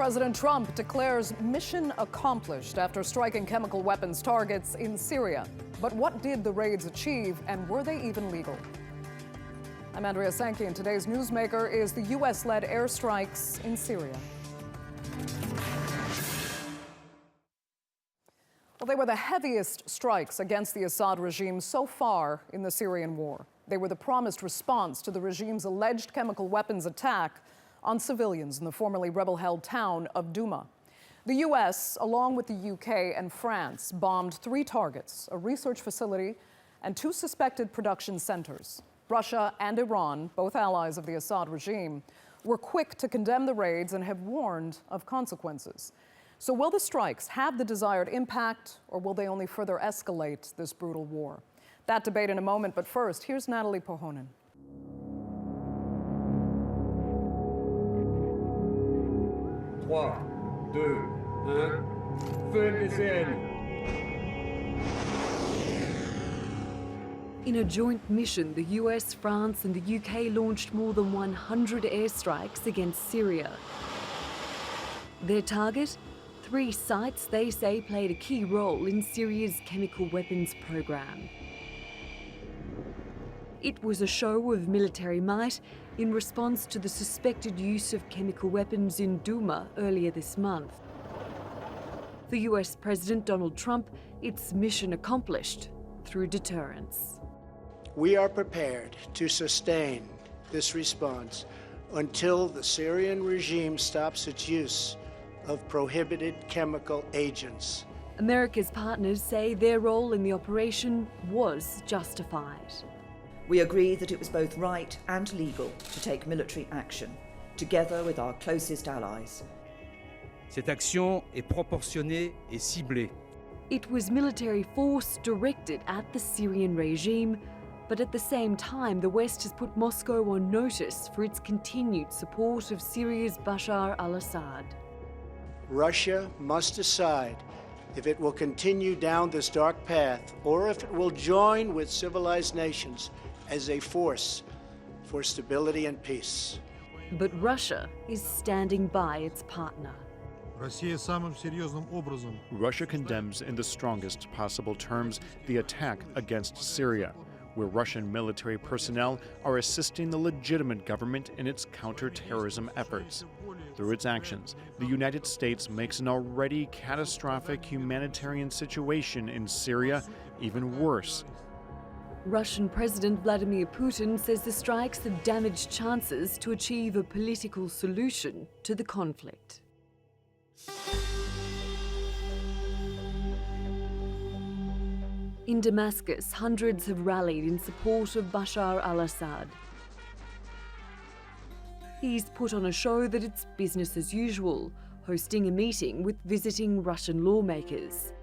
President Trump declares mission accomplished after striking chemical weapons targets in Syria. But what did the raids achieve, and were they even legal? I'm Andrea Sankey, and today's newsmaker is the U.S.-led airstrikes in Syria. Well, they were the heaviest strikes against the Assad regime so far in the Syrian war. They were the promised response to the regime's alleged chemical weapons attack on civilians in the formerly rebel-held town of Douma. The U.S., along with the U.K. and France, bombed 3 targets, a research facility, and 2 suspected production centers. Russia and Iran, both allies of the Assad regime, were quick to condemn the raids and have warned of consequences. So will the strikes have the desired impact, or will they only further escalate this brutal war? That debate in a moment, but first, here's Natalie Pohonen. 3, 2, 1, feu des ailes. In a joint mission, the US, France and the UK launched more than 100 airstrikes against Syria. Their target? 3 sites they say played a key role in Syria's chemical weapons program. It was a show of military might in response to the suspected use of chemical weapons in Douma earlier this month. For US President Donald Trump, it's mission accomplished through deterrence. We are prepared to sustain this response until the Syrian regime stops its use of prohibited chemical agents. America's partners say their role in the operation was justified. We agree that it was both right and legal to take military action, together with our closest allies. Cette action est proportionnée et ciblée. It was military force directed at the Syrian regime, but at the same time, the West has put Moscow on notice for its continued support of Syria's Bashar al-Assad. Russia must decide if it will continue down this dark path or if it will join with civilized nations as a force for stability and peace. But Russia is standing by its partner. Russia condemns in the strongest possible terms the attack against Syria, where Russian military personnel are assisting the legitimate government in its counter-terrorism efforts. Through its actions, the United States makes an already catastrophic humanitarian situation in Syria even worse. Russian President Vladimir Putin says the strikes have damaged chances to achieve a political solution to the conflict. In Damascus, hundreds have rallied in support of Bashar al-Assad. He's put on a show that it's business as usual, hosting a meeting with visiting Russian lawmakers.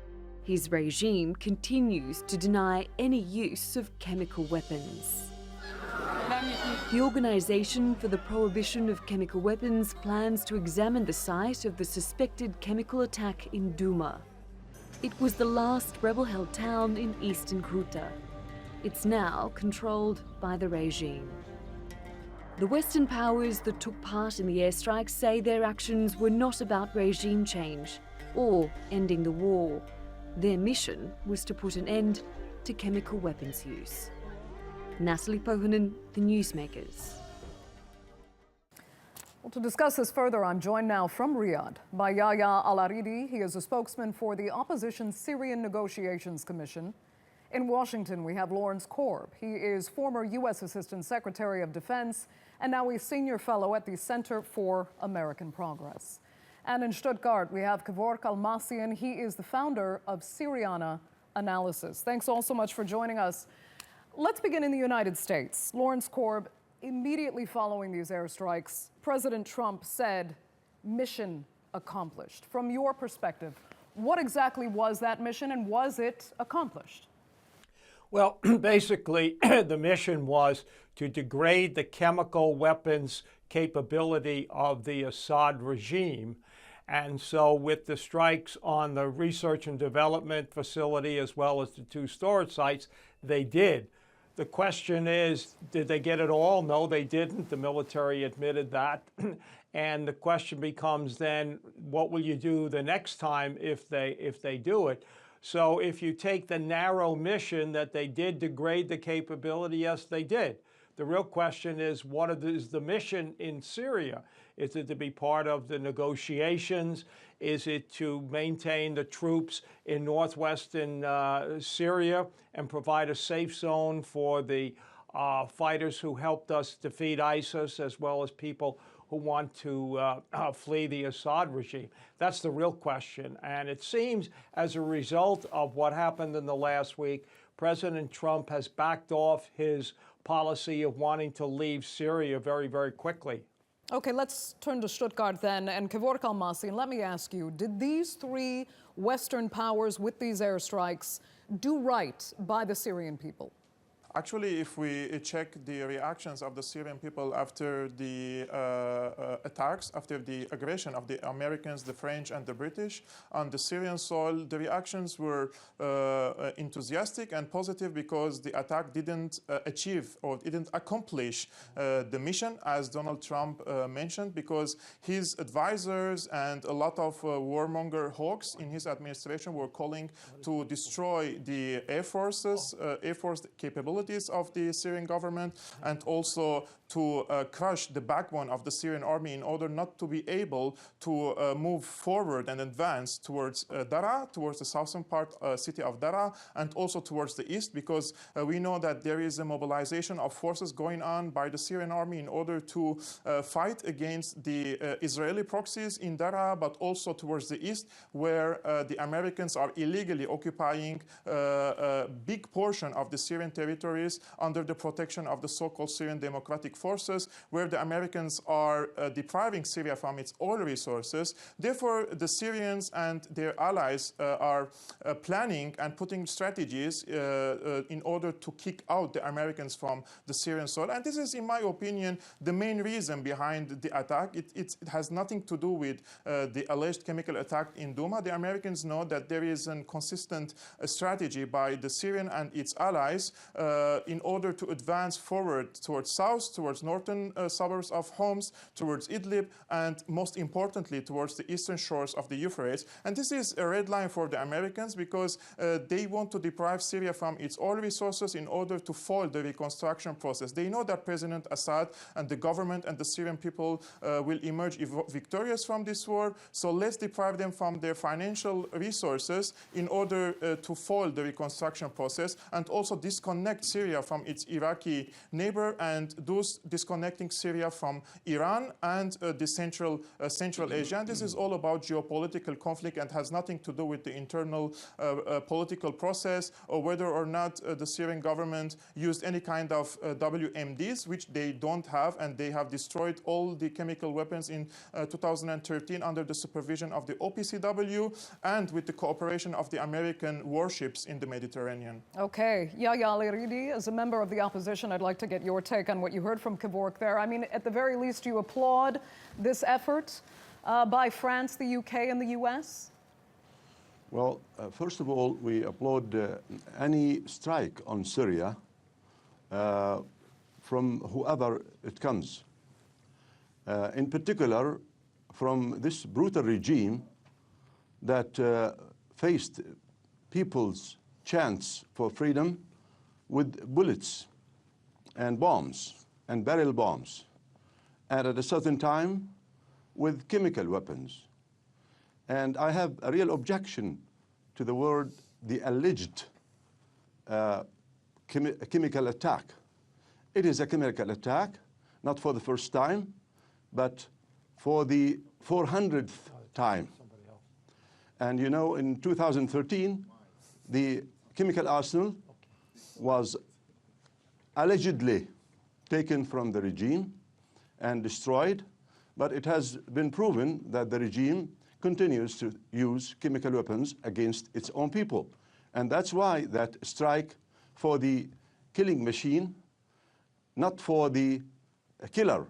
His regime continues to deny any use of chemical weapons. The Organization for the Prohibition of Chemical Weapons plans to examine the site of the suspected chemical attack in Douma. It was the last rebel-held town in eastern Ghouta. It's now controlled by the regime. The Western powers that took part in the airstrikes say their actions were not about regime change or ending the war. Their mission was to put an end to chemical weapons use. Natalie Pohonen, The Newsmakers. Well, to discuss this further, I'm joined now from Riyadh by Yahya Al-Aridi. He is a spokesman for the opposition Syrian Negotiations Commission. In Washington, we have Lawrence Korb. He is former U.S. Assistant Secretary of Defense and now a senior fellow at the Center for American Progress. And in Stuttgart, we have Kevork Almasian. He is the founder of Syriana Analysis. Thanks all so much for joining us. Let's begin in the United States. Lawrence Korb, immediately following these airstrikes, President Trump said, mission accomplished. From your perspective, what exactly was that mission, and was it accomplished? Well, basically, the mission was to degrade the chemical weapons capability of the Assad regime. And so with the strikes on the research and development facility as well as the 2 storage sites, they did. The question is, did they get it all? No, they didn't. The military admitted that. And the question becomes then, what will you do the next time if they do it? So if you take the narrow mission that they did degrade the capability, yes, they did. The real question is, what is the mission in Syria? Is it to be part of the negotiations? Is it to maintain the troops in northwestern Syria and provide a safe zone for the fighters who helped us defeat ISIS, as well as people who want to flee the Assad regime? That's the real question. And it seems, as a result of what happened in the last week, President Trump has backed off his policy of wanting to leave Syria very, very quickly. Okay, let's turn to Stuttgart then. And Kevork Almasi, and let me ask you, did these three Western powers with these airstrikes do right by the Syrian people? Actually, if we check the reactions of the Syrian people after the attacks, after the aggression of the Americans, the French, and the British on the Syrian soil, the reactions were enthusiastic and positive because the attack didn't achieve or didn't accomplish the mission, as Donald Trump mentioned, because his advisors and a lot of warmonger hawks in his administration were calling to destroy the air force capabilities of the Syrian government, and also to crush the backbone of the Syrian army in order not to be able to move forward and advance towards Daraa, towards the southern part city of Daraa, and also towards the east, because we know that there is a mobilization of forces going on by the Syrian army in order to fight against the Israeli proxies in Daraa, but also towards the east, where the Americans are illegally occupying a big portion of the Syrian territories under the protection of the so-called Syrian Democratic Forces, where the Americans are depriving Syria from its oil resources. Therefore, the Syrians and their allies are planning and putting strategies in order to kick out the Americans from the Syrian soil. And this is, in my opinion, the main reason behind the attack. It has nothing to do with the alleged chemical attack in Douma. The Americans know that there is a consistent strategy by the Syrian and its allies in order to advance forward towards south, towards northern suburbs of Homs, towards Idlib, and most importantly, towards the eastern shores of the Euphrates. And this is a red line for the Americans because they want to deprive Syria from its oil resources in order to foil the reconstruction process. They know that President Assad and the government and the Syrian people will emerge victorious from this war, so let's deprive them from their financial resources in order to foil the reconstruction process, and also disconnect Syria from its Iraqi neighbor, and thus disconnecting Syria from Iran and the Central Asia. And this is all about geopolitical conflict and has nothing to do with the internal political process, or whether or not the Syrian government used any kind of WMDs, which they don't have, and they have destroyed all the chemical weapons in 2013 under the supervision of the OPCW and with the cooperation of the American warships in the Mediterranean. Okay, Yahya Al-Aridi, as a member of the opposition, I'd like to get your take on what you heard from Kevork there. I mean, at the very least, you applaud this effort by France, the UK, and the US? Well, first of all, we applaud any strike on Syria from whoever it comes. In particular, from this brutal regime that faced people's chance for freedom with bullets and bombs and barrel bombs, and at a certain time with chemical weapons. And I have a real objection to the word, the alleged chemical attack. It is a chemical attack, not for the first time, but for the 400th time. And you know, in 2013, the chemical arsenal was allegedly taken from the regime and destroyed, but it has been proven that the regime continues to use chemical weapons against its own people. And that's why that strike for the killing machine, not for the killer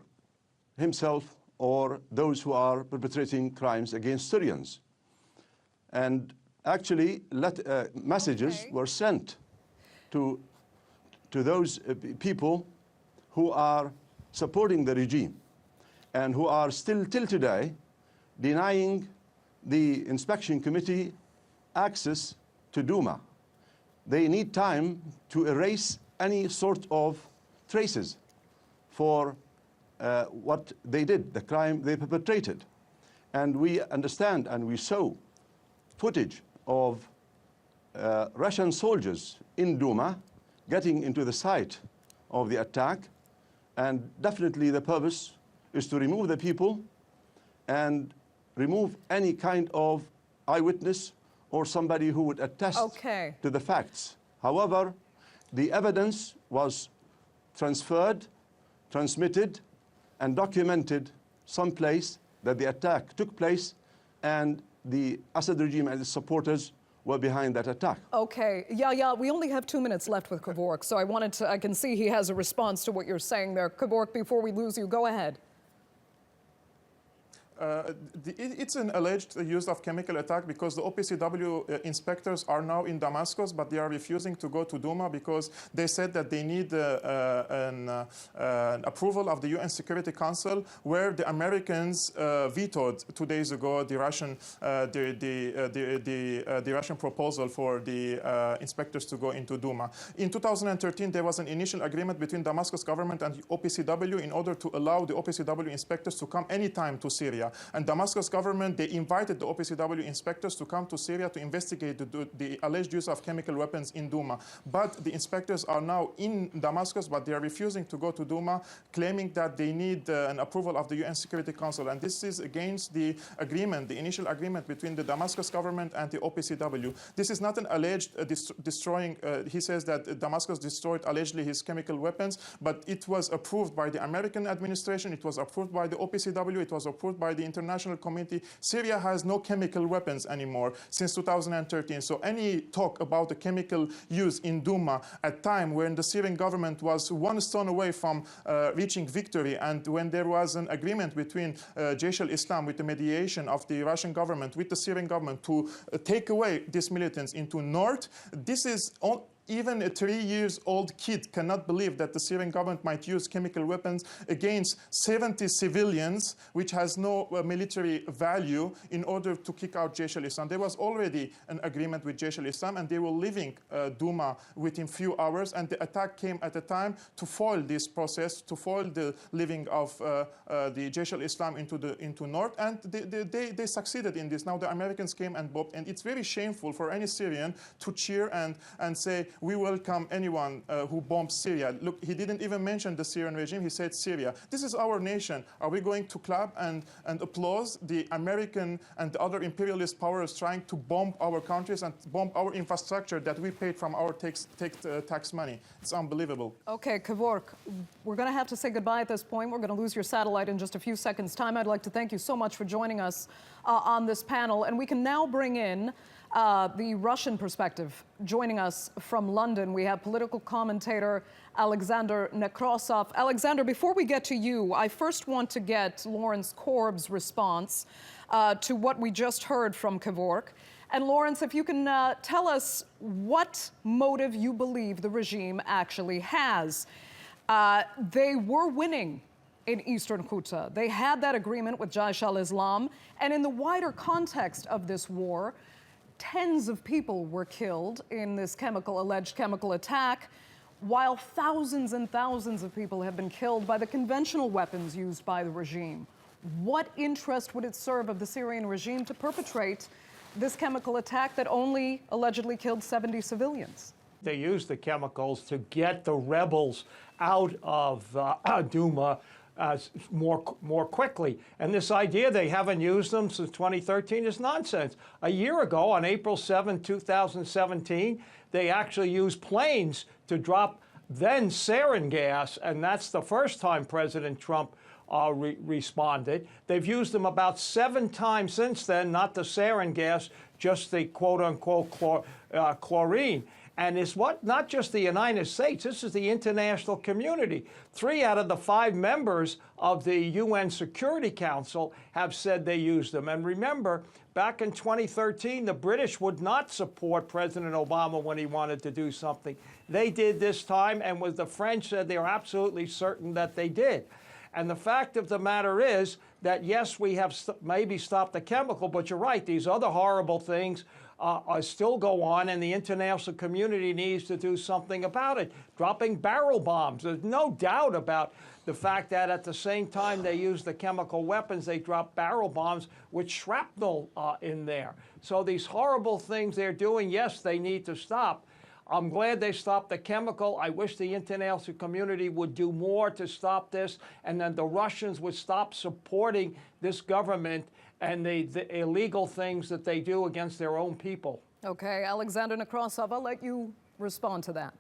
himself or those who are perpetrating crimes against Syrians. And actually, messages were sent to to those people who are supporting the regime and who are still till today denying the inspection committee access to Duma. They need time to erase any sort of traces for what they did, the crime they perpetrated. And we understand and we saw footage of Russian soldiers in Duma getting into the site of the attack, and definitely the purpose is to remove the people and remove any kind of eyewitness or somebody who would attest to the facts. However, the evidence was transferred, transmitted, and documented someplace that the attack took place, and the Assad regime and its supporters were behind that attack. Okay, yeah, we only have 2 minutes left with Kevork, so I can see he has a response to what you're saying there. Kevork, before we lose you, go ahead. It's an alleged use of chemical attack because the OPCW inspectors are now in Damascus, but they are refusing to go to Duma because they said that they need an approval of the UN Security Council, where the Americans vetoed 2 days ago the Russian proposal for the inspectors to go into Duma. In 2013, there was an initial agreement between Damascus government and OPCW in order to allow the OPCW inspectors to come anytime to Syria. And Damascus government, they invited the OPCW inspectors to come to Syria to investigate the alleged use of chemical weapons in Duma. But the inspectors are now in Damascus, but they are refusing to go to Duma, claiming that they need an approval of the UN Security Council. And this is against the agreement, the initial agreement between the Damascus government and the OPCW. This is not an alleged destroying. He says that Damascus destroyed allegedly his chemical weapons, but it was approved by the American administration, it was approved by the OPCW, it was approved by the international community. Syria has no chemical weapons anymore since 2013. So any talk about the chemical use in Duma at time when the Syrian government was one stone away from reaching victory, and when there was an agreement between Jaish al-Islam with the mediation of the Russian government with the Syrian government to take away these militants into north, this is even a 3-year-old kid cannot believe that the Syrian government might use chemical weapons against 70 civilians, which has no military value, in order to kick out Jaish al-Islam. There was already an agreement with Jaish al-Islam, and they were leaving Duma within few hours, and the attack came at a time to foil this process, to foil the leaving of the Jaish al-Islam into north, and they succeeded in this. Now the Americans came and bombed, and it's very shameful for any Syrian to cheer and say, we welcome anyone who bombs Syria. Look, he didn't even mention the Syrian regime. He said Syria. This is our nation. Are we going to clap and applaud the American and the other imperialist powers trying to bomb our countries and bomb our infrastructure that we paid from our tax money? It's unbelievable. Okay, Kevork, we're going to have to say goodbye at this point. We're going to lose your satellite in just a few seconds' time. I'd like to thank you so much for joining us on this panel. And we can now bring in the Russian perspective. Joining us from London, we have political commentator Alexander Nekrasov. Alexander, before we get to you, I first want to get Lawrence Korb's response to what we just heard from Kevork. And Lawrence, if you can tell us what motive you believe the regime actually has. They were winning in eastern Ghouta. They had that agreement with Jaish al-Islam. And in the wider context of this war, tens of people were killed in this alleged chemical attack, while thousands and thousands of people have been killed by the conventional weapons used by the regime. What interest would it serve of the Syrian regime to perpetrate this chemical attack that only allegedly killed 70 civilians? They used the chemicals to get the rebels out of Duma more quickly. And this idea they haven't used them since 2013 is nonsense. A year ago, on April 7, 2017, they actually used planes to drop then sarin gas, and that's the first time President Trump responded. They've used them about 7 times since then, not the sarin gas, just the quote-unquote chlorine. And it's not just the United States, this is the international community. 3 out of the 5 members of the UN Security Council have said they used them. And remember, back in 2013, the British would not support President Obama when he wanted to do something. They did this time, and the French said they were absolutely certain that they did. And the fact of the matter is that, yes, we have maybe stopped the chemical, but you're right, these other horrible things still go on, and the international community needs to do something about it. Dropping barrel bombs. There's no doubt about the fact that at the same time they use the chemical weapons, they drop barrel bombs with shrapnel in there. So these horrible things they're doing, yes, they need to stop. I'm glad they stopped the chemical. I wish the international community would do more to stop this, and then the Russians would stop supporting this government and the illegal things that they do against their own people. Okay, Alexander Nekrasov, I'll let you respond to that.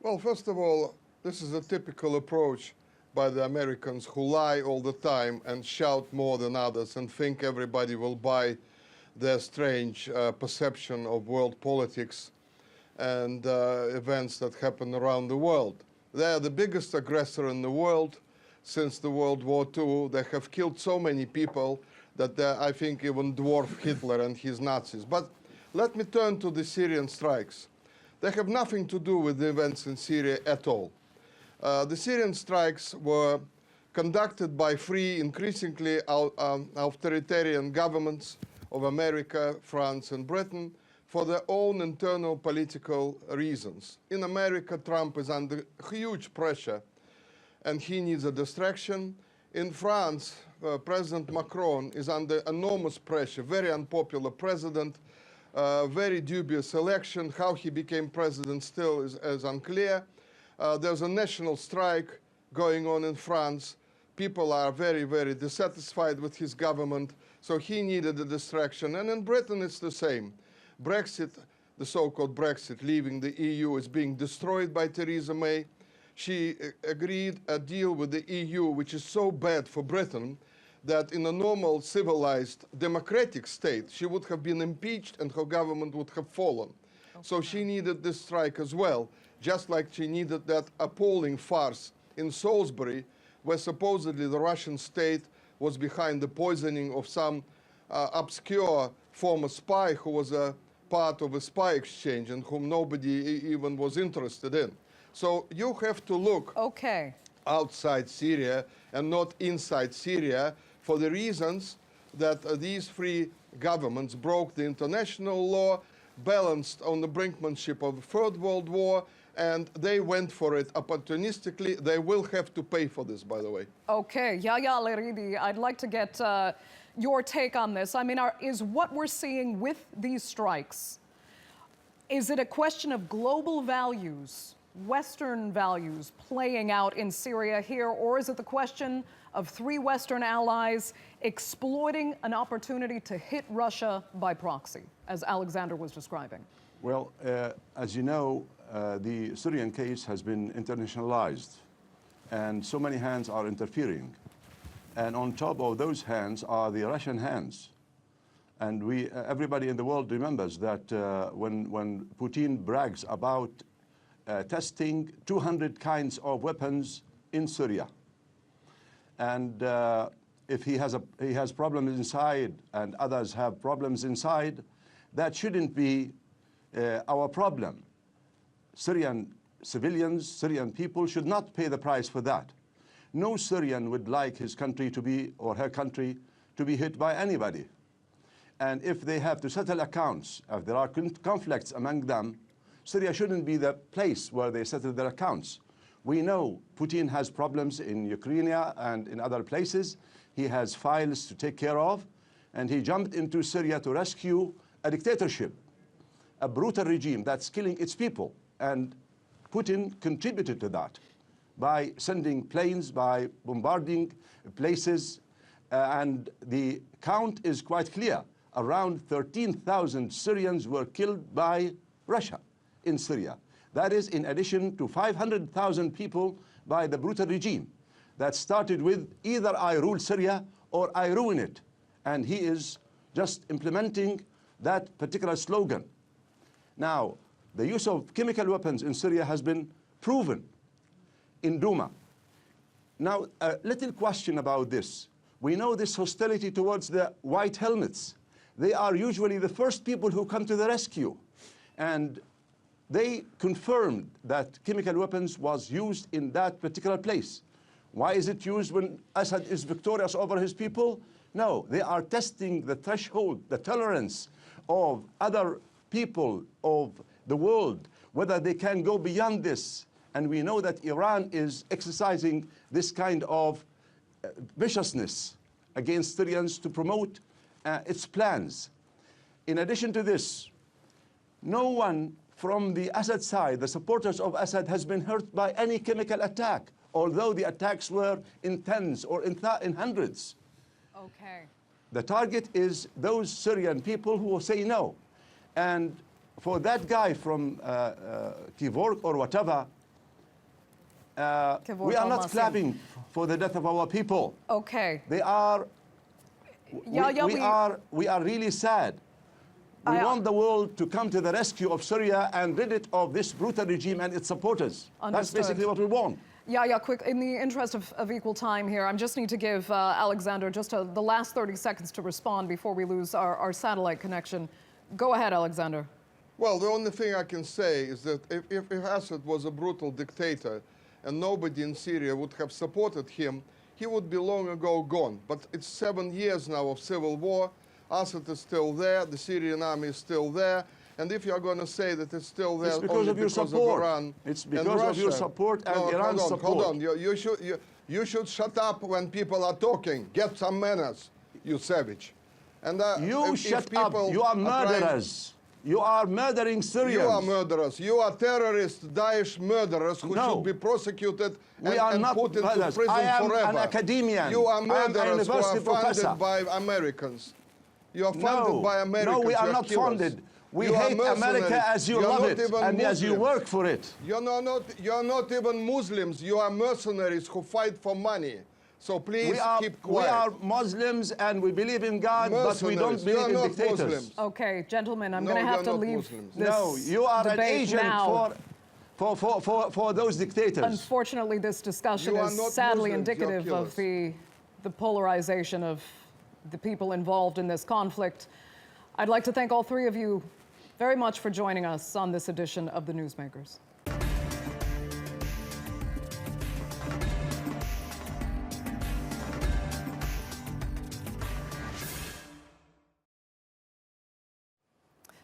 Well, first of all, this is a typical approach by the Americans who lie all the time and shout more than others and think everybody will buy their strange perception of world politics and events that happen around the world. They are the biggest aggressor in the world since the World War II. They have killed so many people that I think even dwarf Hitler and his Nazis. But let me turn to the Syrian strikes. They have nothing to do with the events in Syria at all. The Syrian strikes were conducted by 3 increasingly authoritarian governments of America, France, and Britain for their own internal political reasons. In America, Trump is under huge pressure and he needs a distraction. In France, President Macron is under enormous pressure, very unpopular president, very dubious election. How he became president still is unclear. There's a national strike going on in France. People are very, very dissatisfied with his government, so he needed a distraction. And in Britain, it's the same. Brexit, the so-called Brexit, leaving the EU, is being destroyed by Theresa May. She agreed a deal with the EU, which is so bad for Britain that in a normal, civilized, democratic state, she would have been impeached and her government would have fallen. Okay. So she needed this strike as well, just like she needed that appalling farce in Salisbury, where supposedly the Russian state was behind the poisoning of some obscure former spy who was a part of a spy exchange and whom nobody even was interested in. So you have to look outside Syria and not inside Syria for the reasons that these 3 governments broke the international law, balanced on the brinkmanship of the Third World War, and they went for it opportunistically. They will have to pay for this, by the way. Okay, Yahya Al-Aridi, I'd like to get your take on this. I mean, is what we're seeing with these strikes, is it a question of global values, Western values playing out in Syria here, or is it the question of 3 Western allies exploiting an opportunity to hit Russia by proxy, as Alexander was describing? Well, as you know, the Syrian case has been internationalized, and so many hands are interfering. And on top of those hands are the Russian hands. And everybody in the world remembers that when Putin brags about testing 200 kinds of weapons in Syria, and if he has problems inside and others have problems inside, that shouldn't be our problem. Syrian civilians, Syrian people should not pay the price for that. No Syrian would like his country to be, or her country, to be hit by anybody. And if they have to settle accounts, if there are conflicts among them, Syria shouldn't be the place where they settle their accounts. We know Putin has problems in Ukraine and in other places. He has files to take care of, and he jumped into Syria to rescue a dictatorship, a brutal regime that's killing its people. And Putin contributed to that by sending planes, by bombarding places, and the count is quite clear. Around 13,000 Syrians were killed by Russia in Syria. That is in addition to 500,000 people by the brutal regime that started with either I rule Syria or I ruin it. And he is just implementing that particular slogan. Now, the use of chemical weapons in Syria has been proven in Douma. Now, a little question about this. We know this hostility towards the white helmets. They are usually the first people who come to the rescue. And they confirmed that chemical weapons was used in that particular place. Why is it used when Assad is victorious over his people? No, they are testing the threshold, the tolerance of other people of the world, whether they can go beyond this. And we know that Iran is exercising this kind of viciousness against Syrians to promote its plans. In addition to this, no one from the Assad side, the supporters of Assad, has been hurt by any chemical attack, although the attacks were in tens or in hundreds. Okay. The target is those Syrian people who will say no. And for that guy from Kivork or whatever, we are not clapping for the death of our people. Okay. They are, we are really sad. We want the world to come to the rescue of Syria and rid it of this brutal regime and its supporters. Understood. That's basically what we want. Yeah, quick. In the interest of equal time here, I just need to give Alexander just the last 30 seconds to respond before we lose our satellite connection. Go ahead, Alexander. Well, the only thing I can say is that if Assad was a brutal dictator and nobody in Syria would have supported him, he would be long ago gone. But it's 7 years now of civil war. Assad is still there, the Syrian army is still there, and if you're going to say that it's still there it's because of your support. Iran it's because of your support and Iran's support. Hold on, you should shut up when people are talking. Get some manners, you savage. And you shut up. You are murderers. You are murdering Syrians. You are murderers. You are terrorists, Daesh murderers who should be prosecuted and put into prison forever. I am an academician. You are murderers who are professor. funded by Americans. You are funded by Americans. No, we are not funded. We hate America as you love it and as you work for it. You're not even Muslims. You are mercenaries who fight for money. So please keep quiet. We are Muslims and we believe in God, but we don't believe in dictators. Muslims. Okay, gentlemen, I'm going to have to leave this No, you are an agent now. for those dictators. Unfortunately, this discussion is sadly indicative of the polarization of the people involved in this conflict. I'd like to thank all three of you very much for joining us on this edition of The Newsmakers.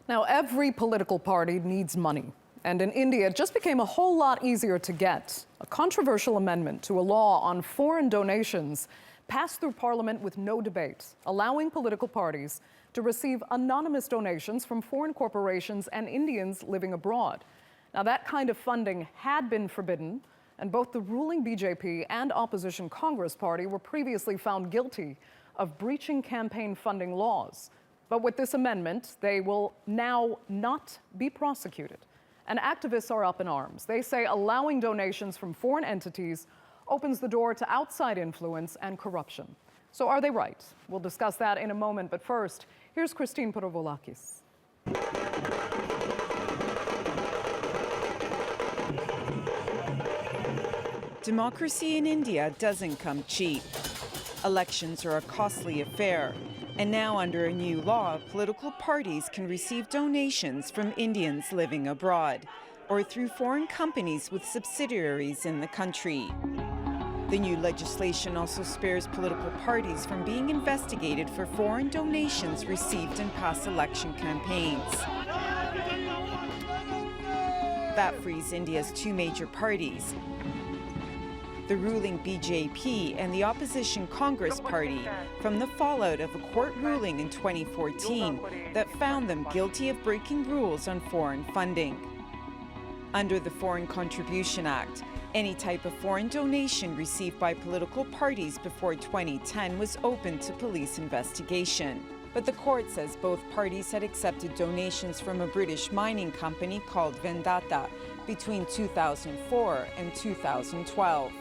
Now, every political party needs money. And in India, it just became a whole lot easier to get. A controversial amendment to a law on foreign donations passed through Parliament with no debate, allowing political parties to receive anonymous donations from foreign corporations and Indians living abroad. Now, that kind of funding had been forbidden, and both the ruling BJP and opposition Congress Party were previously found guilty of breaching campaign funding laws. But with this amendment, they will now not be prosecuted. And activists are up in arms. They say allowing donations from foreign entities opens the door to outside influence and corruption. So are they right? We'll discuss that in a moment, but first, here's Christine Provolakis. Democracy in India doesn't come cheap. Elections are a costly affair. And now, under a new law, political parties can receive donations from Indians living abroad or through foreign companies with subsidiaries in the country. The new legislation also spares political parties from being investigated for foreign donations received in past election campaigns. That frees India's two major parties, the ruling BJP and the opposition Congress Party, from the fallout of a court ruling in 2014 that found them guilty of breaking rules on foreign funding. Under the Foreign Contribution Act, any type of foreign donation received by political parties before 2010 was open to police investigation. But the court says both parties had accepted donations from a British mining company called Vendata between 2004 and 2012.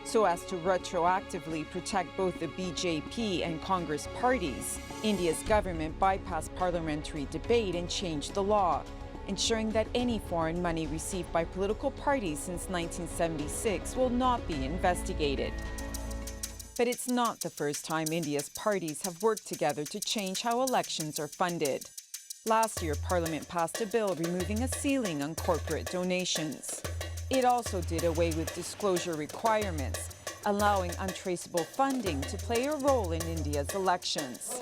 So as to retroactively protect both the BJP and Congress parties, India's government bypassed parliamentary debate and changed the law, ensuring that any foreign money received by political parties since 1976 will not be investigated. But it's not the first time India's parties have worked together to change how elections are funded. Last year, Parliament passed a bill removing a ceiling on corporate donations. It also did away with disclosure requirements, allowing untraceable funding to play a role in India's elections.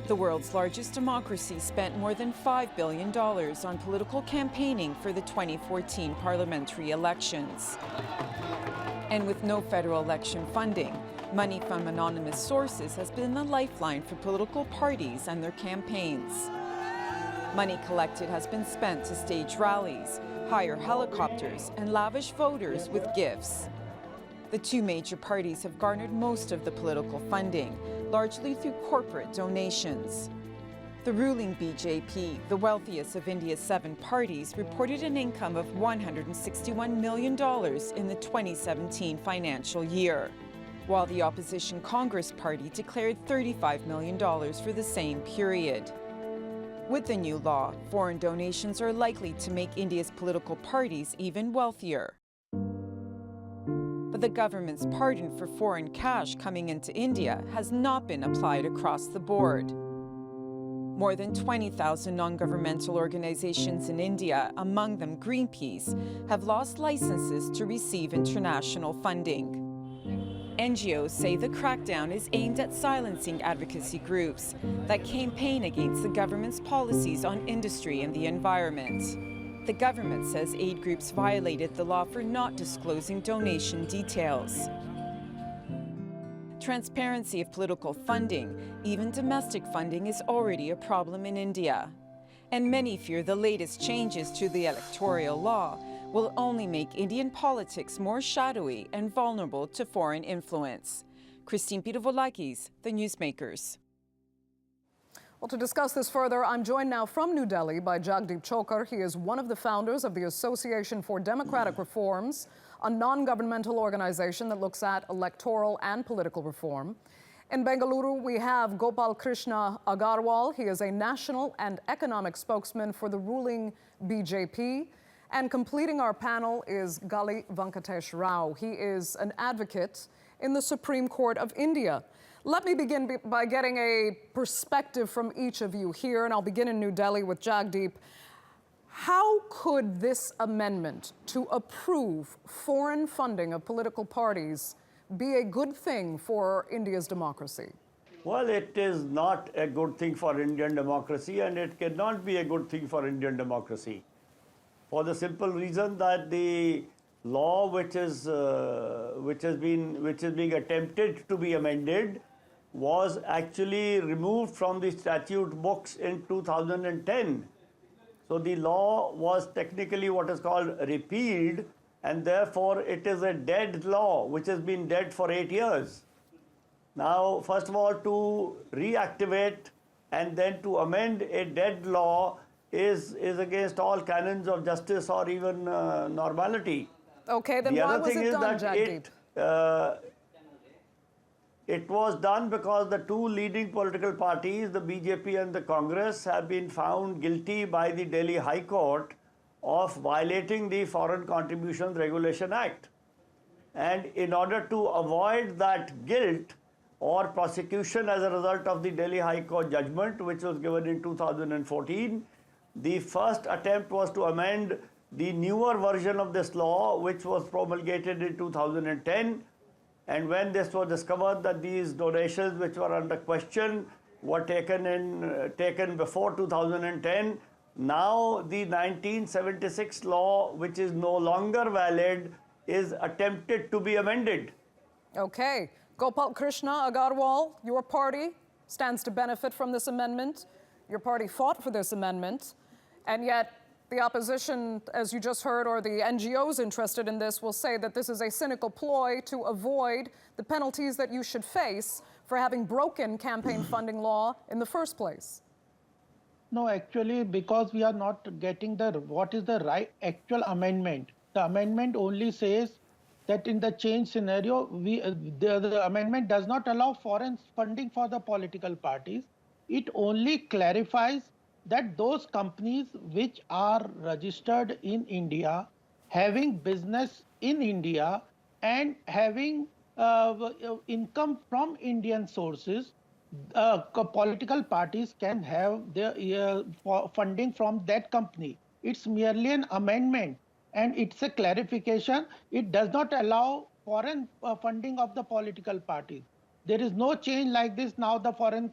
The world's largest democracy spent more than $5 billion on political campaigning for the 2014 parliamentary elections. And with no federal election funding, money from anonymous sources has been the lifeline for political parties and their campaigns. Money collected has been spent to stage rallies, hire helicopters, and lavish voters with gifts. The two major parties have garnered most of the political funding, largely through corporate donations. The ruling BJP, the wealthiest of India's 7 parties, reported an income of $161 million in the 2017 financial year, while the opposition Congress Party declared $35 million for the same period. With the new law, foreign donations are likely to make India's political parties even wealthier. But the government's pardon for foreign cash coming into India has not been applied across the board. More than 20,000 non-governmental organizations in India, among them Greenpeace, have lost licenses to receive international funding. NGOs say the crackdown is aimed at silencing advocacy groups that campaign against the government's policies on industry and the environment. The government says aid groups violated the law for not disclosing donation details. Transparency of political funding, even domestic funding, is already a problem in India. And many fear the latest changes to the electoral law will only make Indian politics more shadowy and vulnerable to foreign influence. Christine Pirovolakis, The Newsmakers. Well, to discuss this further, I'm joined now from New Delhi by Jagdeep Chokar. He is one of the founders of the Association for Democratic Reforms, a non-governmental organization that looks at electoral and political reform. In Bengaluru, we have Gopal Krishna Agarwal. He is a national and economic spokesman for the ruling BJP. And completing our panel is Gali Venkatesh Rao. He is an advocate in the Supreme Court of India. Let me begin by getting a perspective from each of you here, and I'll begin in New Delhi with Jagdeep. How could this amendment to approve foreign funding of political parties be a good thing for India's democracy? Well, it is not a good thing for Indian democracy, and it cannot be a good thing for Indian democracy, for the simple reason that the law which is being attempted to be amended was actually removed from the statute books in 2010. So the law was technically what is called repealed, and therefore it is a dead law which has been dead for 8 years. Now, first of all, to reactivate and then to amend a dead law is against all canons of justice or even normality. Okay, then why was it done, Jagdeep? It was done because the two leading political parties, the BJP and the Congress, have been found guilty by the Delhi High Court of violating the Foreign Contributions Regulation Act. And in order to avoid that guilt or prosecution as a result of the Delhi High Court judgment, which was given in 2014, the first attempt was to amend the newer version of this law, which was promulgated in 2010. And when this was discovered that these donations which were under question were taken before 2010, now the 1976 law, which is no longer valid, is attempted to be amended. Okay. Gopal Krishna Agarwal, your party stands to benefit from this amendment. Your party fought for this amendment, and yet the opposition, as you just heard, or the NGOs interested in this, will say that this is a cynical ploy to avoid the penalties that you should face for having broken campaign funding law in the first place. No, actually, because we are not getting what is the right actual amendment. The amendment only says that in the change scenario, the amendment does not allow foreign funding for the political parties. It only clarifies that those companies which are registered in India, having business in India, and having income from Indian sources, political parties can have their funding from that company. It's merely an amendment and it's a clarification. It does not allow foreign funding of the political parties. There is no change like this. Now the foreign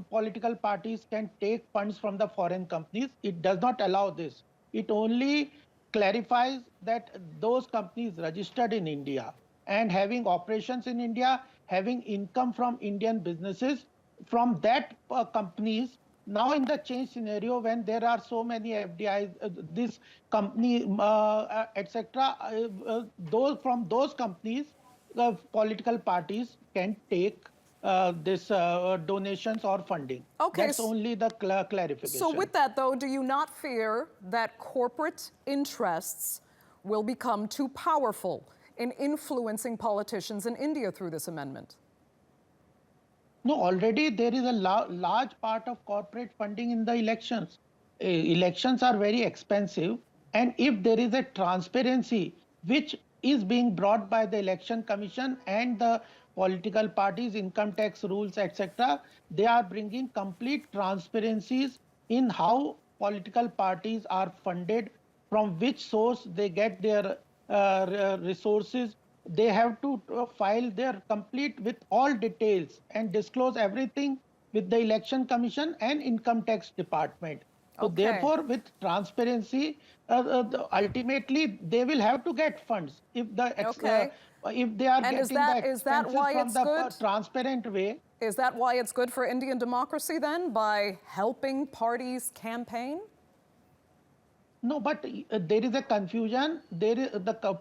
political parties can take funds from the foreign companies. It does not allow this. It only clarifies that those companies registered in India and having operations in India, having income from Indian businesses, from that companies, now in the change scenario when there are so many FDIs, this company, etc., those from those companies, the political parties can take this donations or funding. Okay, That's only the clarification. So with that, though, do you not fear that corporate interests will become too powerful in influencing politicians in India through this amendment? No, already there is a large part of corporate funding in the elections. Elections are very expensive, and if there is a transparency which is being brought by the Election Commission and the political parties, income tax rules, etc., they are bringing complete transparencies in how political parties are funded, from which source they get their resources. They have to file their complete with all details and disclose everything with the Election Commission and Income Tax Department. So therefore, with transparency, ultimately they will have to get funds if the if they are getting the expenses from the transparent way. Is that why it's good for Indian democracy then, by helping parties campaign? No, but there is a confusion. The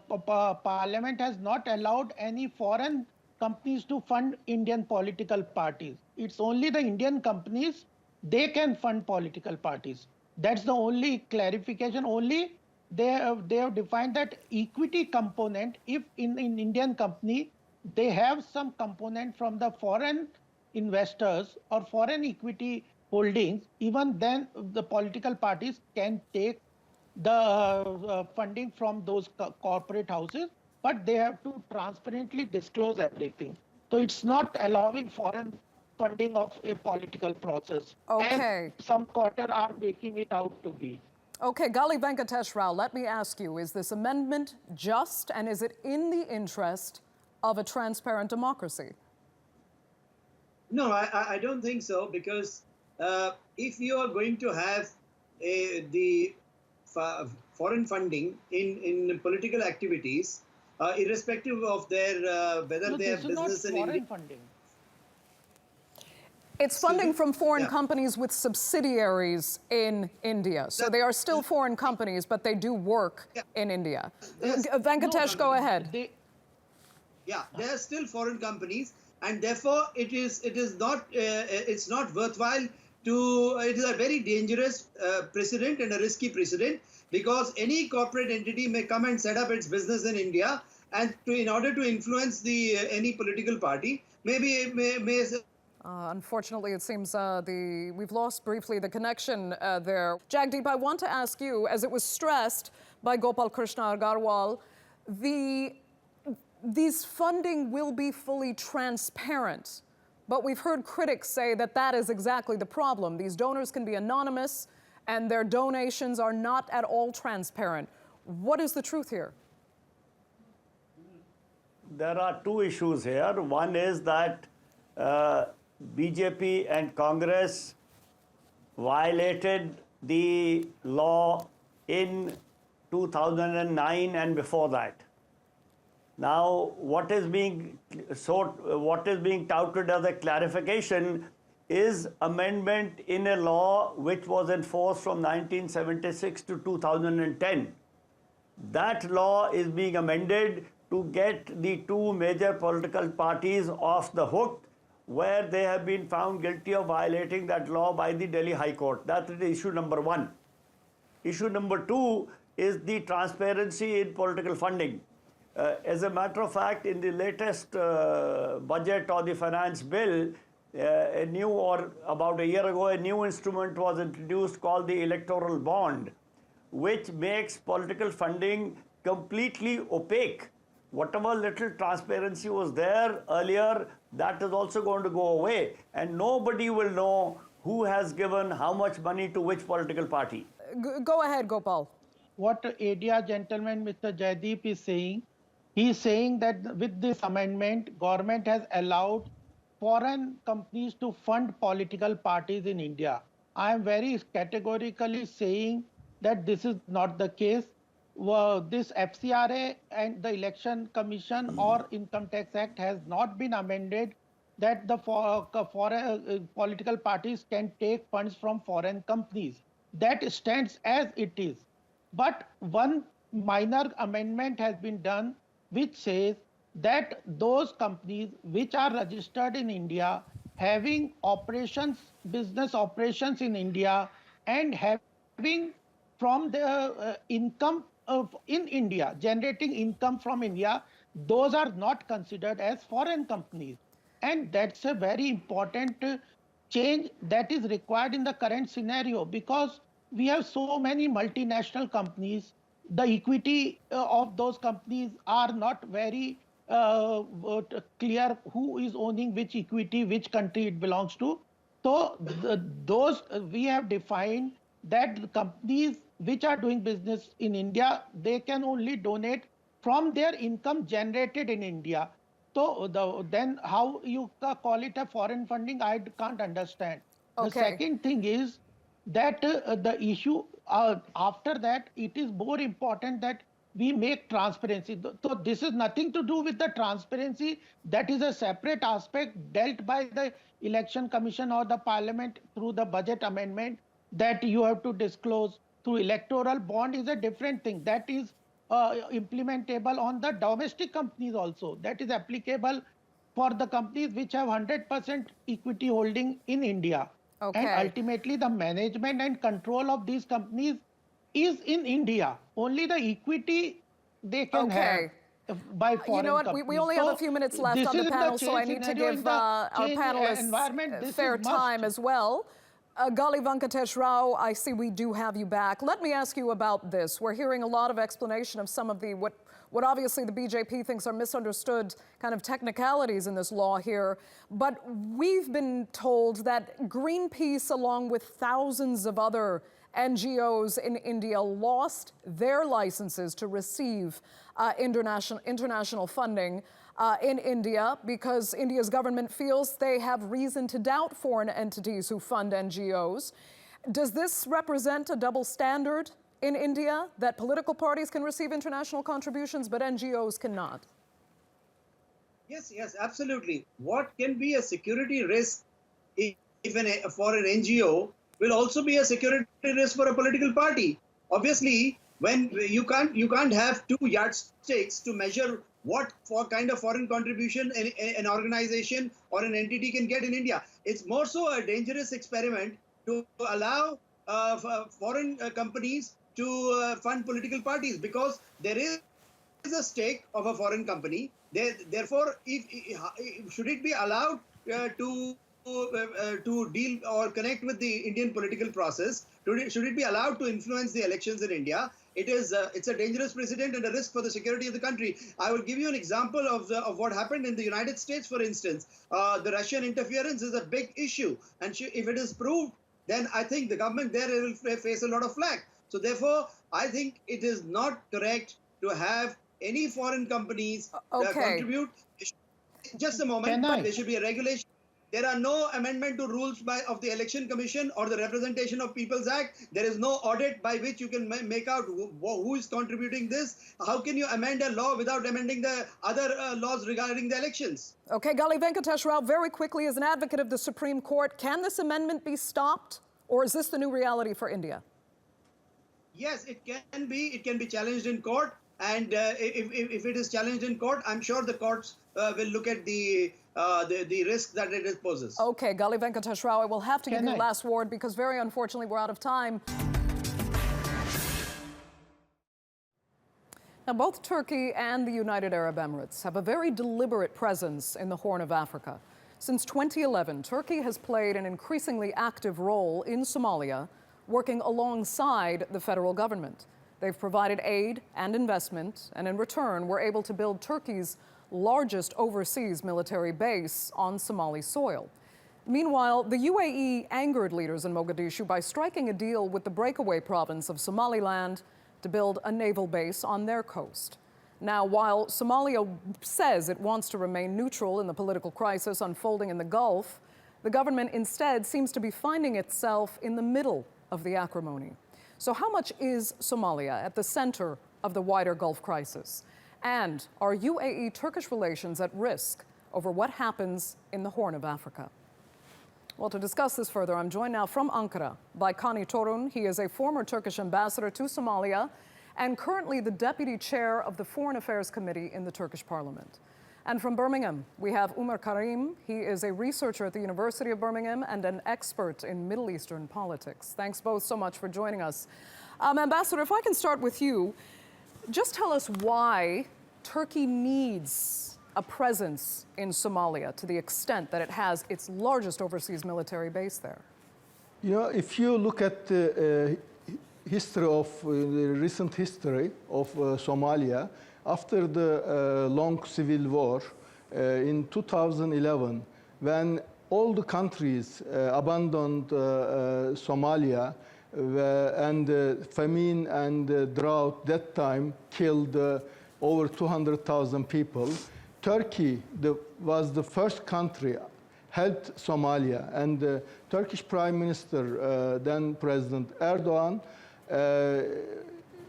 parliament has not allowed any foreign companies to fund Indian political parties. It's only the Indian companies, they can fund political parties. That's the only clarification. Only they have defined that equity component. If in Indian company, they have some component from the foreign investors or foreign equity holdings, even then the political parties can take the funding from those corporate houses, but they have to transparently disclose everything. So it's not allowing foreign funding of a political process. Okay. And some quarter are making it out to be. Okay, Gali Venkatesh Rao, let me ask you, is this amendment just, and is it in the interest of a transparent democracy? No, I don't think so, because if you are going to have the foreign funding in political activities, irrespective of their whether they have business in India. Funding. It's funding from foreign companies with subsidiaries in India. So they are still foreign companies, but they do work in India. Venkatesh, go ahead. They are still foreign companies, and therefore it's not worthwhile to. It is a very dangerous precedent and a risky precedent, because any corporate entity may come and set up its business in India, and in order to influence any political party, may unfortunately, it seems we've lost briefly the connection there. Jagdeep, I want to ask you, as it was stressed by Gopal Krishna Agarwal, these funding will be fully transparent. But we've heard critics say that that is exactly the problem. These donors can be anonymous, and their donations are not at all transparent. What is the truth here? There are two issues here. One is that BJP and Congress violated the law in 2009 and before that. Now, what is being touted as a clarification is amendment in a law which was enforced from 1976 to 2010. That law is being amended to get the two major political parties off the hook, where they have been found guilty of violating that law by the Delhi High Court. That is issue number one. Issue number two is the transparency in political funding. As a matter of fact, in the latest budget or the finance bill, about a year ago, a new instrument was introduced called the electoral bond, which makes political funding completely opaque. Whatever little transparency was there earlier, that is also going to go away, and nobody will know who has given how much money to which political party. Go ahead, Gopal. What ADR gentleman, Mr. Jaideep, is saying, he is saying that with this amendment, government has allowed foreign companies to fund political parties in India. I am very categorically saying that this is not the case. This FCRA and the Election Commission or Income Tax Act has not been amended that the foreign political parties can take funds from foreign companies. That stands as it is. But one minor amendment has been done which says that those companies which are registered in India, having operations, business operations in India, and having from the income in India, generating income from India, those are not considered as foreign companies. And that's a very important change that is required in the current scenario, because we have so many multinational companies. The equity of those companies are not very clear who is owning which equity, which country it belongs to. So those we have defined that the companies which are doing business in India, they can only donate from their income generated in India. So then how you call it a foreign funding, I can't understand. Okay. The second thing is that the issue after that, it is more important that we make transparency. So this is nothing to do with the transparency. That is a separate aspect dealt by the Election Commission or the Parliament through the budget amendment, that you have to disclose. Through electoral bond is a different thing. That is implementable on the domestic companies also. That is applicable for the companies which have 100% equity holding in India. Okay. And ultimately, the management and control of these companies is in India. Only the equity they can have by foreign You know what? companies. We only have a few minutes left on the panel, so I need to give our panelists fair time as well. Gali Venkatesh Rao, I see we do have you back. Let me ask you about this. We're hearing a lot of explanation of some of the what obviously the BJP thinks are misunderstood kind of technicalities in this law here. But we've been told that Greenpeace, along with thousands of other NGOs in India, lost their licenses to receive international funding in India because India's government feels they have reason to doubt foreign entities who fund NGOs. Does this represent a double standard in India, that political parties can receive international contributions but NGOs cannot? Yes, absolutely. What can be a security risk for an NGO will also be a security risk for a political party. Obviously, when you can't have two yardsticks to measure what kind of foreign contribution an organization or an entity can get in India. It's more so a dangerous experiment to allow foreign companies to fund political parties, because there is a stake of a foreign company. Therefore, should it be allowed to deal or connect with the Indian political process? Should it be allowed to influence the elections in India? It's a dangerous precedent and a risk for the security of the country. I will give you an example of what happened in the United States, for instance. The Russian interference is a big issue, and if it is proved, then I think the government there will face a lot of flack. So therefore, I think it is not correct to have any foreign companies contribute. Just a moment, but there should be a regulation. There are no amendment to rules of the Election Commission or the Representation of People's Act. There is no audit by which you can make out who is contributing this. How can you amend a law without amending the other laws regarding the elections? Okay, Gali Venkatesh Rao, very quickly, as an advocate of the Supreme Court, can this amendment be stopped, or is this the new reality for India? Yes, it can be. It can be challenged in court. And if it is challenged in court, I'm sure the courts will look at the risk that it poses. Okay, Gali Venkatesh Rao, I will have to give you last word because very unfortunately we're out of time. Now, both Turkey and the United Arab Emirates have a very deliberate presence in the Horn of Africa. Since 2011, Turkey has played an increasingly active role in Somalia, working alongside the federal government. They've provided aid and investment, and in return, were able to build Turkey's largest overseas military base on Somali soil. Meanwhile, the UAE angered leaders in Mogadishu by striking a deal with the breakaway province of Somaliland to build a naval base on their coast. Now, while Somalia says it wants to remain neutral in the political crisis unfolding in the Gulf, the government instead seems to be finding itself in the middle of the acrimony. So how much is Somalia at the center of the wider Gulf crisis? And are UAE-Turkish relations at risk over what happens in the Horn of Africa? Well, to discuss this further, I'm joined now from Ankara by Kani Torun. He is a former Turkish ambassador to Somalia and currently the deputy chair of the Foreign Affairs Committee in the Turkish Parliament. And from Birmingham, we have Umar Karim. He is a researcher at the University of Birmingham and an expert in Middle Eastern politics. Thanks both so much for joining us. Ambassador, if I can start with you, just tell us why Turkey needs a presence in Somalia to the extent that it has its largest overseas military base there. You know, if you look at the recent history of Somalia, after the long civil war in 2011, when all the countries abandoned Somalia and famine and drought that time killed over 200,000 people, Turkey was the first country helped Somalia, and the Turkish Prime Minister, then President Erdogan,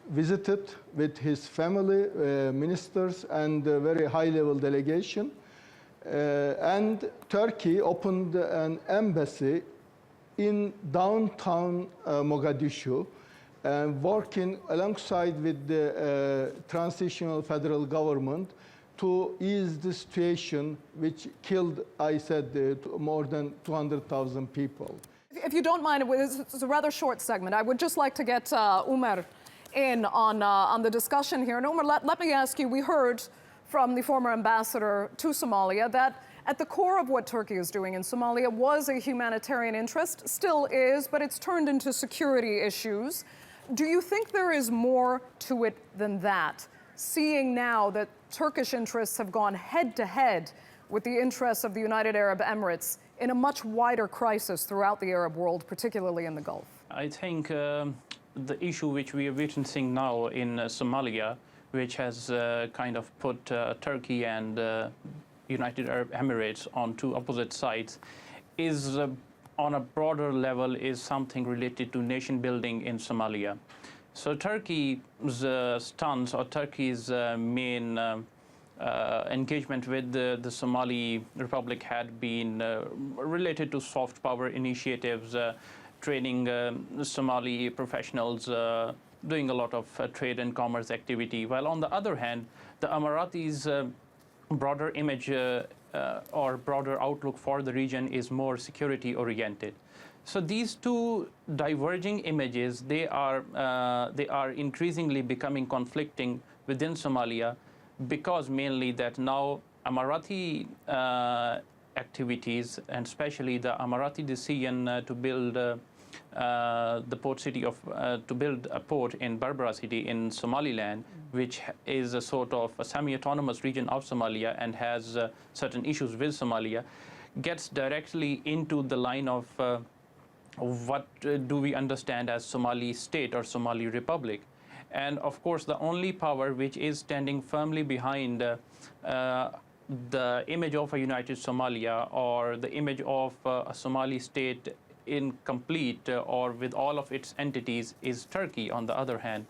visited with his family, ministers, and a very high-level delegation. And Turkey opened an embassy in downtown Mogadishu, working alongside with the transitional federal government to ease the situation which killed, I said, more than 200,000 people. If you don't mind, it's a rather short segment. I would just like to get Umar in on the discussion here. And Umar, let me ask you, we heard from the former ambassador to Somalia that at the core of what Turkey is doing in Somalia was a humanitarian interest, still is, but it's turned into security issues. Do you think there is more to it than that, seeing now that Turkish interests have gone head-to-head with the interests of the United Arab Emirates in a much wider crisis throughout the Arab world, particularly in the Gulf? I think the issue which we are witnessing now in Somalia, which has kind of put Turkey and United Arab Emirates on two opposite sides, is on a broader level is something related to nation building in Somalia. So Turkey's stance or Turkey's main engagement with the Somali Republic had been related to soft power initiatives, training Somali professionals, doing a lot of trade and commerce activity. While on the other hand, the Emiratis' broader image or broader outlook for the region is more security oriented. So these two diverging images, they are increasingly becoming conflicting within Somalia, because mainly that now Emirati activities, and especially the Emirati decision to build the port city of to build a port in Berbera city in Somaliland, which is a sort of a semi-autonomous region of Somalia and has certain issues with Somalia, gets directly into the line of what do we understand as Somali state or Somali Republic. And of course, the only power which is standing firmly behind the image of a united Somalia or the image of a Somali state incomplete or with all of its entities is Turkey on the other hand.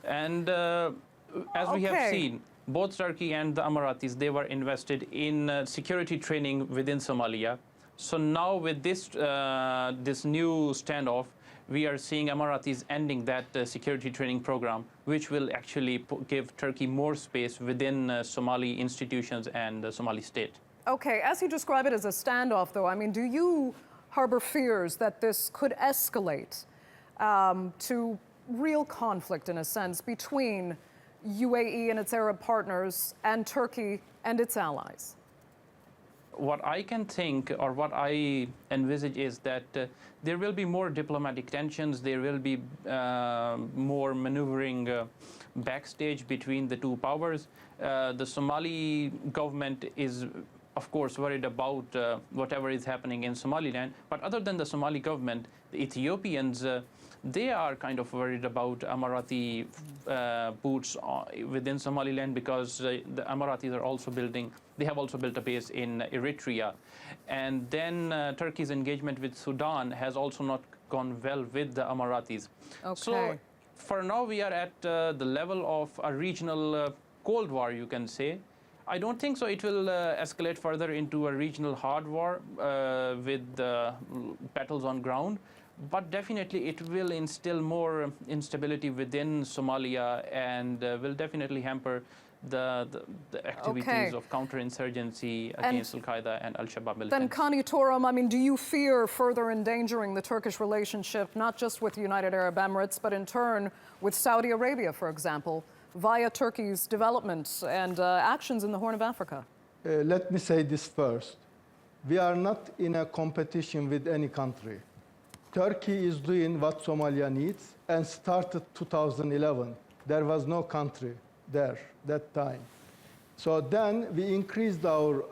And as we have seen, both Turkey and the Emiratis, they were invested in security training within Somalia. So now with this this new standoff, we are seeing Emiratis ending that security training program, which will actually give Turkey more space within Somali institutions and the Somali state. Okay, as you describe it as a standoff, though, I mean, do you harbor fears that this could escalate to real conflict, in a sense, between UAE and its Arab partners and Turkey and its allies? What I can think, or what I envisage, is that there will be more diplomatic tensions, there will be more maneuvering backstage between the two powers. The Somali government is, of course, worried about whatever is happening in Somaliland, but other than the Somali government, the Ethiopians, they are kind of worried about Emirati boots within Somaliland, because the Emiratis are also they have also built a base in Eritrea. And then Turkey's engagement with Sudan has also not gone well with the Emiratis. Okay. So for now, we are at the level of a regional Cold War, you can say. I don't think so it will escalate further into a regional hard war with battles on ground. But definitely it will instill more instability within Somalia, and will definitely hamper the activities of counterinsurgency against Al-Qaeda and Al-Shabaab militants. Then, Kani Torum, I mean, do you fear further endangering the Turkish relationship, not just with the United Arab Emirates, but in turn with Saudi Arabia, for example, via Turkey's developments and actions in the Horn of Africa? Let me say this first. We are not in a competition with any country. Turkey is doing what Somalia needs and started 2011. There was no country there that time. So then we increased our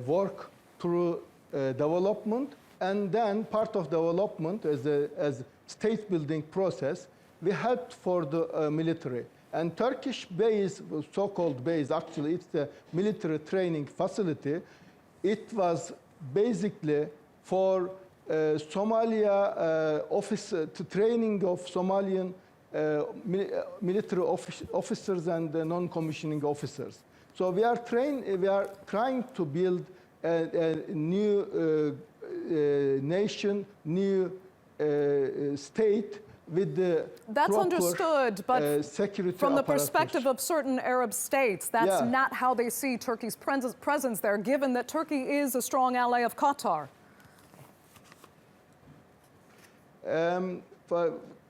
work through development, and then part of development as state building process, we helped for the military. And Turkish base, so-called base, actually it's the military training facility. It was basically for Somalia training of Somalian military officers and non-commissioning officers. So we are trying to build a new nation, new state with the That's proper, understood, but security from the apparatus. perspective of certain Arab states, that's not how they see Turkey's presence there, given that Turkey is a strong ally of Qatar.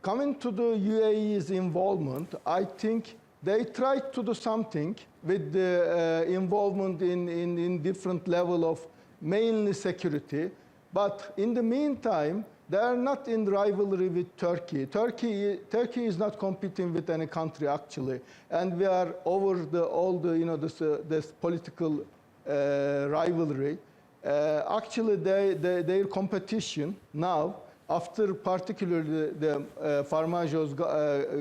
Coming to the UAE's involvement, I think they tried to do something with the involvement in different level of mainly security, but in the meantime, they are not in rivalry with Turkey. Turkey is not competing with any country actually, and we are over this political rivalry. Actually, their competition now, after particularly the Farmajo's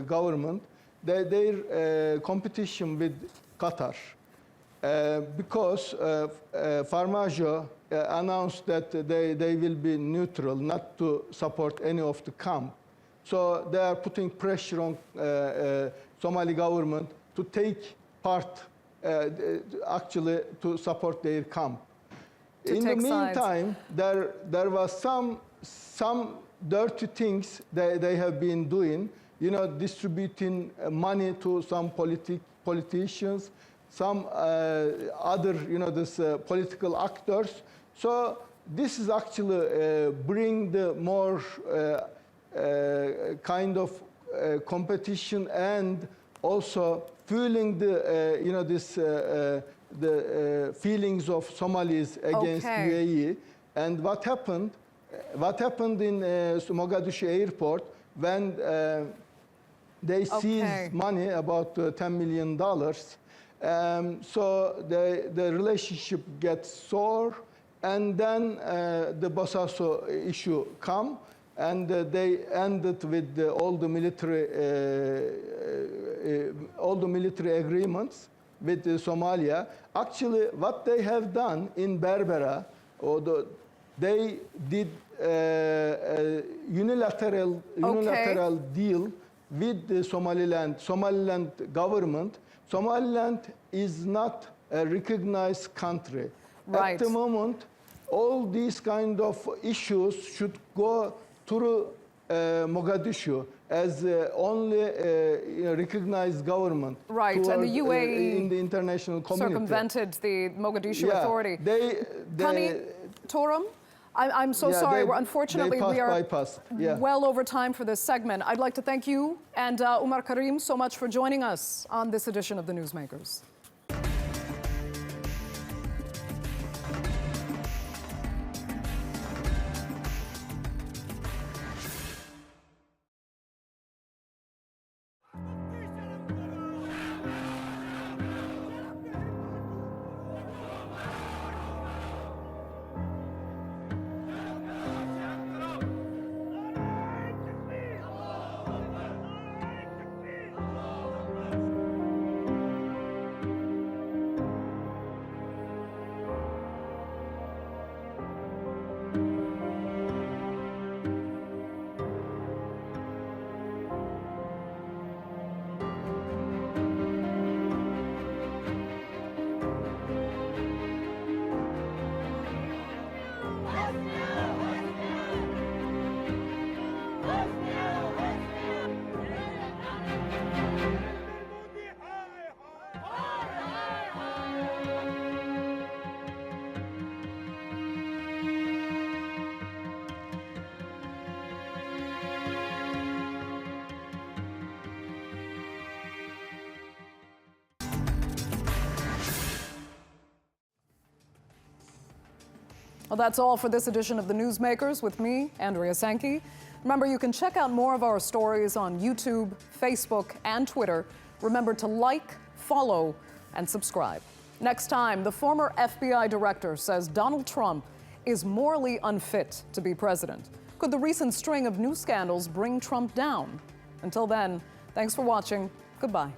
government, their competition with Qatar, because Farmajo announced that they will be neutral, not to support any of the camp. So they are putting pressure on Somali government to take part, actually to support their camp. In the meantime, there was some dirty things that they have been doing, distributing money to some politicians, some other, political actors. So this is actually bring the more kind of competition, and also fueling the the feelings of Somalis against UAE. And what happened in Mogadishu airport when they seized money, about $10 million. So the relationship gets sore, and then the Bosaso issue come, and they ended with all the military agreements with Somalia. Actually, what they have done in Berbera, they did a unilateral deal with the Somaliland government. Somaliland is not a recognized country. Right. At the moment, all these kind of issues should go through Mogadishu as only recognized government. Right, and the UAE in the international community circumvented the Mogadishu authority. Kani Torum, I'm so sorry. Unfortunately, we are Yeah. well over time for this segment. I'd like to thank you and Umar Karim so much for joining us on this edition of the Newsmakers. Well, that's all for this edition of the Newsmakers with me, Andrea Sankey. Remember, you can check out more of our stories on YouTube, Facebook, and Twitter. Remember to like, follow, and subscribe. Next time, the former FBI director says Donald Trump is morally unfit to be president. Could the recent string of news scandals bring Trump down? Until then, thanks for watching. Goodbye.